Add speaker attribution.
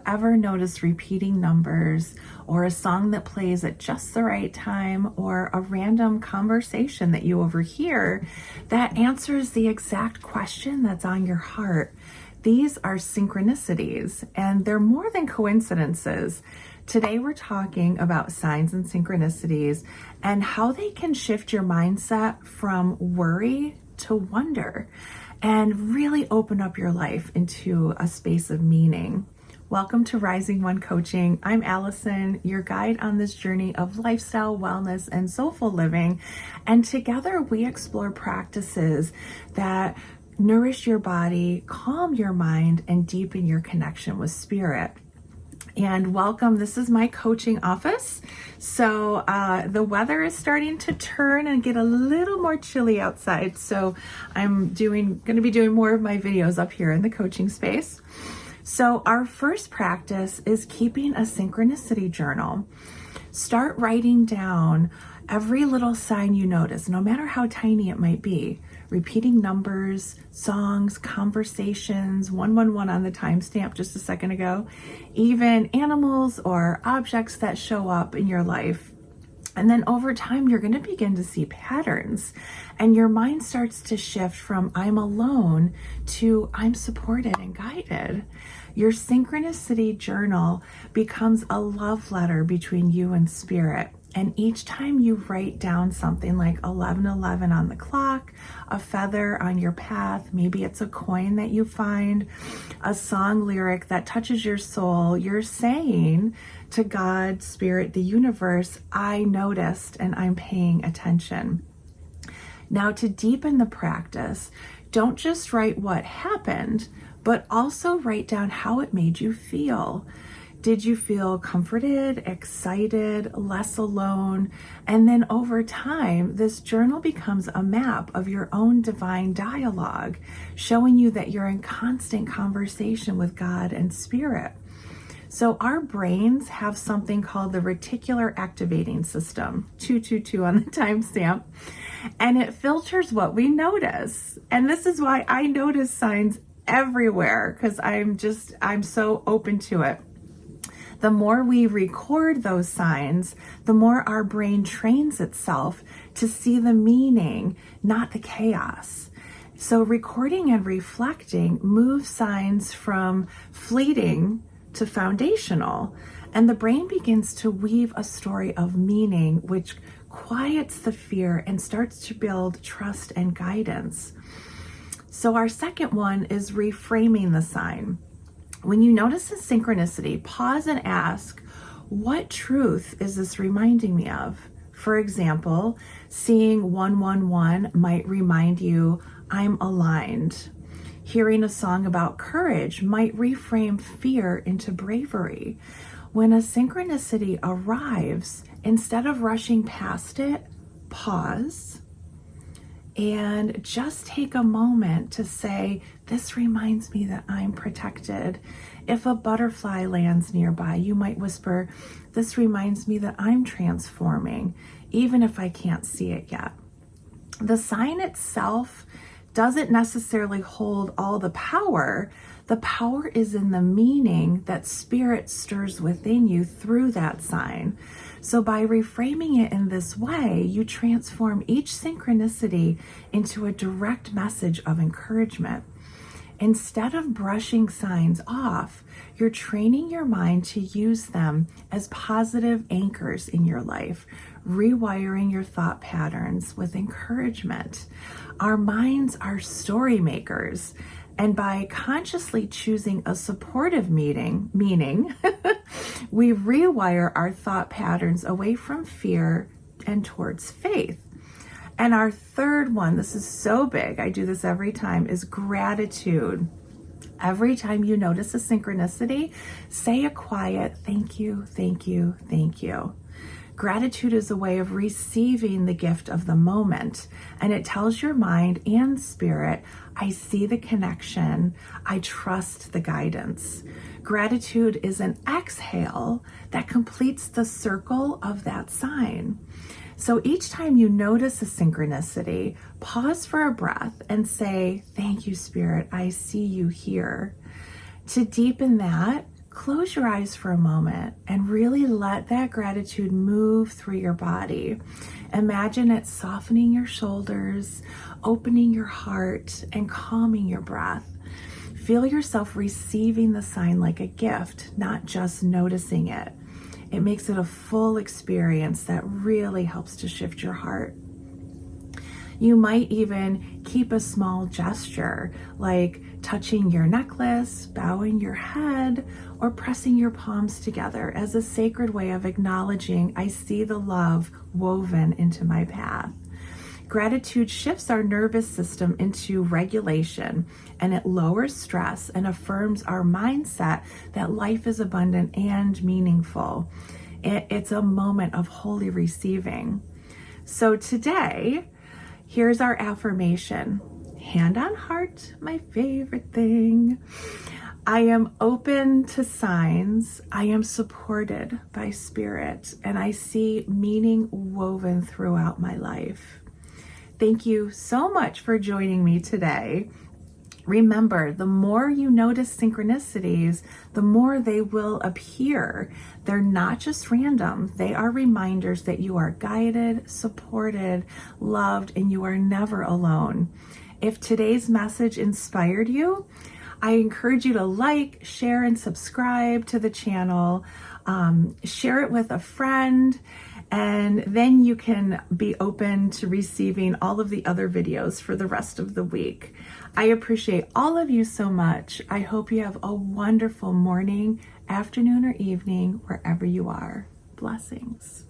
Speaker 1: ever noticed repeating numbers or a song that plays at just the right time or a random conversation that you overhear that answers the exact question that's on your heart? These are synchronicities, and they're more than coincidences. Today we're talking about signs and synchronicities and how they can shift your mindset from worry to wonder and really open up your life into a space of meaning. Welcome to Rising One Coaching. I'm Allison, your guide on this journey of lifestyle, wellness, and soulful living. And together we explore practices that nourish your body, calm your mind, and deepen your connection with spirit. And welcome, this is my coaching office. So the weather is starting to turn and get a little more chilly outside. So I'm going to be doing more of my videos up here in the coaching space. So our first practice is keeping a synchronicity journal. Start writing down every little sign you notice, no matter how tiny it might be. Repeating numbers, songs, conversations, 111 on the timestamp just a second ago, even animals or objects that show up in your life. And then over time, you're going to begin to see patterns, and your mind starts to shift from I'm alone to I'm supported and guided. Your synchronicity journal becomes a love letter between you and spirit. And each time you write down something like 11:11 on the clock, a feather on your path, maybe it's a coin that you find, a song lyric that touches your soul, you're saying to God, Spirit, the universe, I noticed and I'm paying attention. Now, to deepen the practice, don't just write what happened, but also write down how it made you feel. Did you feel comforted, excited, less alone? And then over time, this journal becomes a map of your own divine dialogue, showing you that you're in constant conversation with God and Spirit. So our brains have something called the reticular activating system, 222 on the timestamp, and it filters what we notice. And this is why I notice signs everywhere, because I'm so open to it. The more we record those signs, the more our brain trains itself to see the meaning, not the chaos. So recording and reflecting moves signs from fleeting to foundational, and the brain begins to weave a story of meaning, which quiets the fear and starts to build trust and guidance. So our second one is reframing the sign. When you notice a synchronicity, pause and ask, what truth is this reminding me of? For example, seeing 111 might remind you, I'm aligned. Hearing a song about courage might reframe fear into bravery. When a synchronicity arrives, instead of rushing past it, pause and just take a moment to say, this reminds me that I'm protected. If a butterfly lands nearby, you might whisper, this reminds me that I'm transforming, even if I can't see it yet. The sign itself doesn't necessarily hold all the power. The power is in the meaning that spirit stirs within you through that sign. So by reframing it in this way, you transform each synchronicity into a direct message of encouragement. Instead of brushing signs off, you're training your mind to use them as positive anchors in your life, rewiring your thought patterns with encouragement. Our minds are story makers, and by consciously choosing a supportive meaning, we rewire our thought patterns away from fear and towards faith. And our third one, this is so big, I do this every time, is gratitude. Every time you notice a synchronicity, say a quiet thank you, thank you, thank you. Gratitude is a way of receiving the gift of the moment, and it tells your mind and spirit, I see the connection, I trust the guidance. Gratitude is an exhale that completes the circle of that sign. So each time you notice a synchronicity, pause for a breath and say, thank you, Spirit, I see you here. To deepen that, close your eyes for a moment and really let that gratitude move through your body. Imagine it softening your shoulders, opening your heart, and calming your breath. Feel yourself receiving the sign like a gift, not just noticing it. It makes it a full experience that really helps to shift your heart. You might even keep a small gesture, like touching your necklace, bowing your head, or pressing your palms together as a sacred way of acknowledging, I see the love woven into my path. Gratitude shifts our nervous system into regulation, and it lowers stress and affirms our mindset that life is abundant and meaningful. It's a moment of holy receiving. So today, here's our affirmation. Hand on heart, my favorite thing. I am open to signs. I am supported by spirit, and I see meaning woven throughout my life. Thank you so much for joining me today. Remember, the more you notice synchronicities, the more they will appear. They're not just random. They are reminders that you are guided, supported, loved, and you are never alone. If today's message inspired you, I encourage you to like, share, and subscribe to the channel. Share it with a friend, and then you can be open to receiving all of the other videos for the rest of the week. I appreciate all of you so much. I hope you have a wonderful morning, afternoon, or evening, wherever you are. Blessings.